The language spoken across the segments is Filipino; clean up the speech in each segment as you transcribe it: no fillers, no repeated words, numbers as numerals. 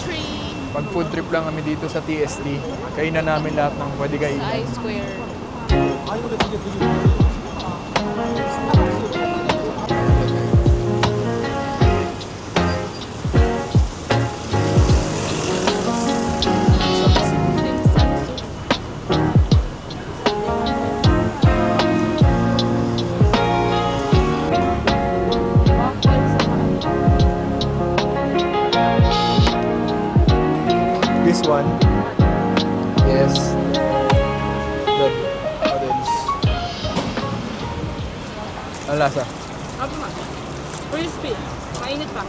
tree. Pag food trip lang kami dito sa TST, kainan namin lahat ng pwede Sa kainan. I-Square. This one. Yes. The noodles. Ang lasa? Apa nga? Crispy. Mainit pa.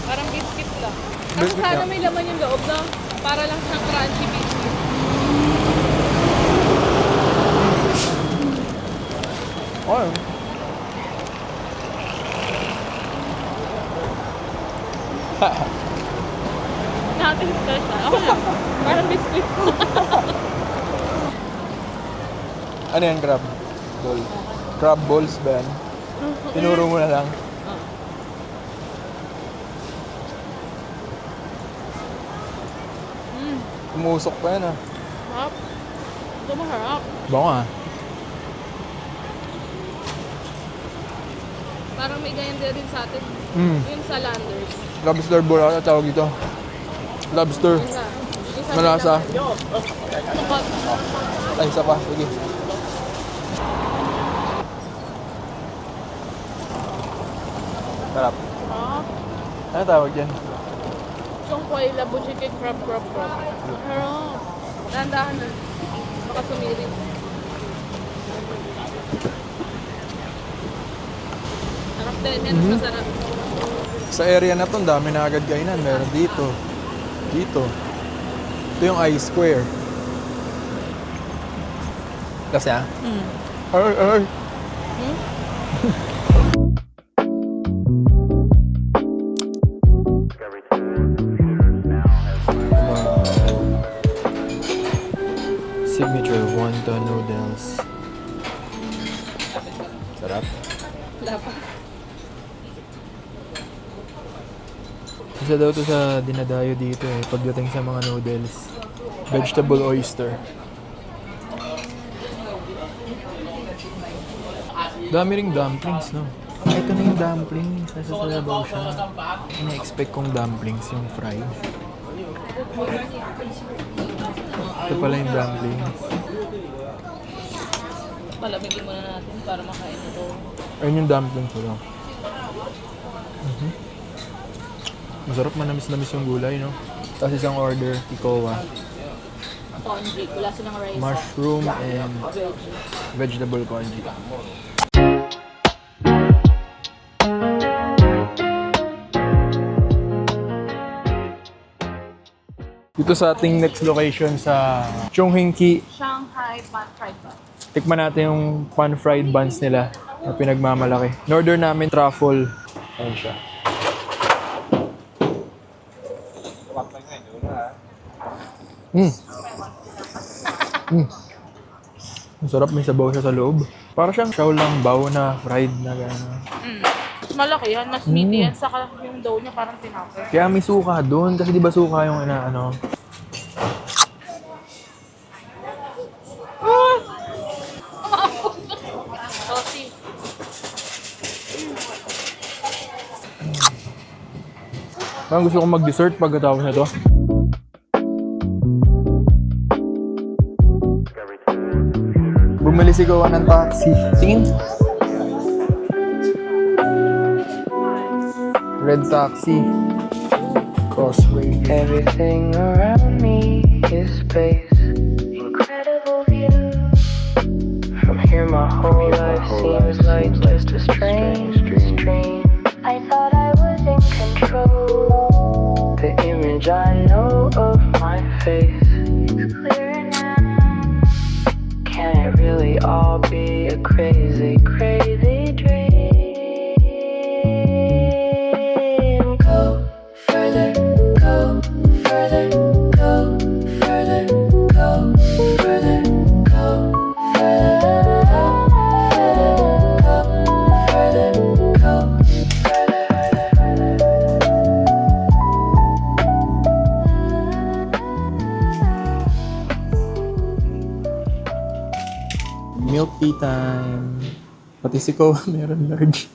Parang biscuit lang. Kaso Biscuit sana lang. may laman yung loob na para lang siyang crunchy biscuit. Oh. Natin special. Ako lang. Parang biscuit. Ano yan, crab? Ball. Crab balls ba yan? Tinuro mo na lang. Umusok pa yan ah. Harap. Ito maharap. Bango ah. Parang may ganyan din sa atin. Yung sa Landers. Lobster ball ata tawag dito. Lobster. Isa. Isa Malasa. Masakot. Ay, isa pa. Sige. Sarap. Ah. Ano tawag yan? Yung koy, labo chicken, crab. Harap. Dahan-dahan na. Baka sumirit. Sarap din. Yan mas masarap. Sa area na to, ang dami na agad kainan. Meron dito. Dito. Ito yung I-Square. Kasi ah? Ay. Signature wonton noodles. Sarap. Wala pa. Isa daw to sa dinadayo dito eh, pagdating sa mga noodles. Vegetable oyster. Dami ring dumplings, no? Ito na yung dumplings. Nasa sabaw siya. Ina-expect kong dumplings, yung fried. Ito pala yung dumplings. Palamigin muna natin para makain ito. Ayun yung dumplings ko lang. Masarap, manamis-namis yung gulay, no? Tapos isang order, ikowa. Congee. Wala silang rice. Mushroom and vegetable congee. Dito sa ating next location sa Chongqing, Shanghai pan fried bun. tikman natin yung pan-fried buns nila na pinagmamalaki. In-order namin truffle. Ayan siya. Ang sarap, may sabaw siya sa loob. Para siyang xiaolong bao na fried na gano'n. Malaki yan. Mas meaty yan. Saka yung dough niya parang tinapay. Kaya may suka doon. Kasi di ba suka yung ano. Saucy. Parang gusto kong mag-dessert pagkatapos na to. Bumili si Gawa ng taxi. Tingin. Red taxi. Crossway. Everything around me is space. Incredible view. From here my whole life seems like just a strange dream. I thought I was in control. The image I know of my face is clearer now. Can it really all be a crazy, crazy dream? Go further, go further, go further, go further, go further. Milk tea time. Pati si Ko, meron large.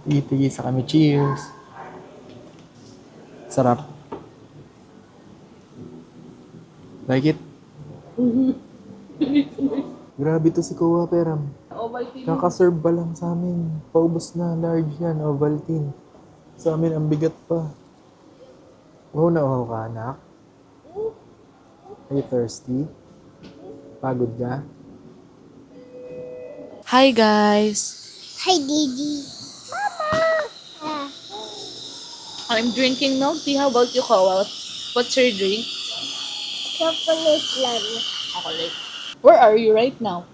Tigi-tigi sa kami. Cheers. Sarap. Like it? Grabe to si Kowa, Peram. Ovaltine. Kaka-serve pa lang sa amin. Paubos na, large yan, Ovaltine. Sa amin, ang bigat pa. Wow na wow ka, anak? Are you thirsty? Pagod ka? Hi guys. Hi, Didi. I'm drinking milk tea. How about you, Kawa? What's your drink? Chocolate lang. Chocolate. Where are you right now?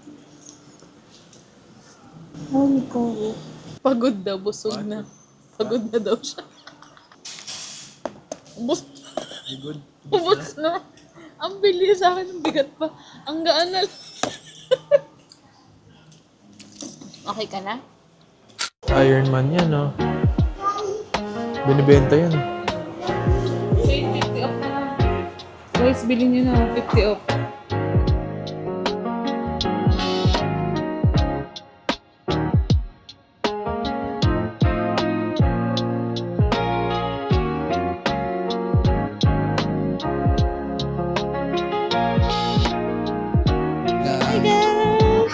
Hong Kong. Pagod daw, busog na. Pagod na daw siya. Good. Ubus na. Ang bilis sa akin, ang bigat pa. Ang gaan na. Okay ka na? Iron Man yan, no? Binibenta yan. Wait, 50 off na lang. Guys, bilhin nyo na. 50 off.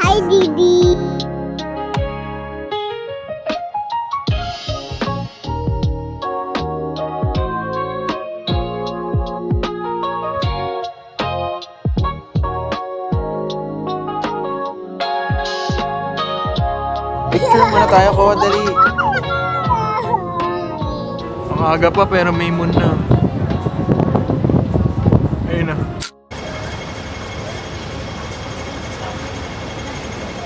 Hi, Didi. Picture muna tayo ko, dali. Ang aga pa pero may moon na. Ayun na.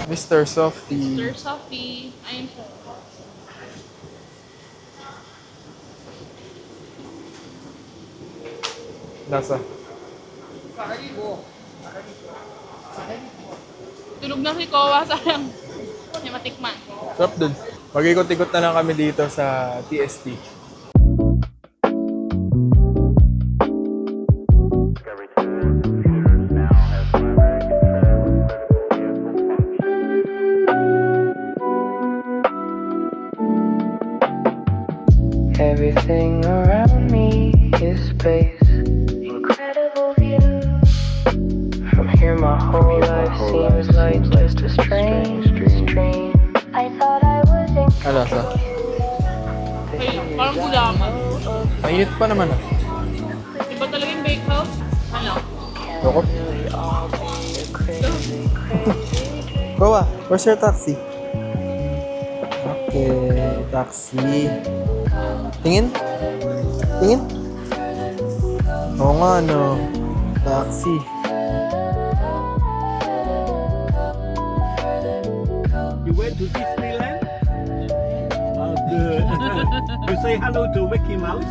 Mr. Softy. Sir Sophie. Ayun po. Nasa. Tulog na si Kowa. Sayang. Hindi matikman. Sarap dun. Mag-ikot-ikot na lang kami dito sa TST. Everything around me is space. Incredible view. From here, my whole life seems like just a strange dream. I thought I was Alasa. Ay, parang gulaman. Mainit pa naman ah. Iba talaga yung bake house? Ano? Loko. Kowa, where's your taxi? Okay, taxi. Tingin? Tingin? Oo nga, no. Taxi. You went to Disneyland? Oh, good. You say hello to Mickey Mouse?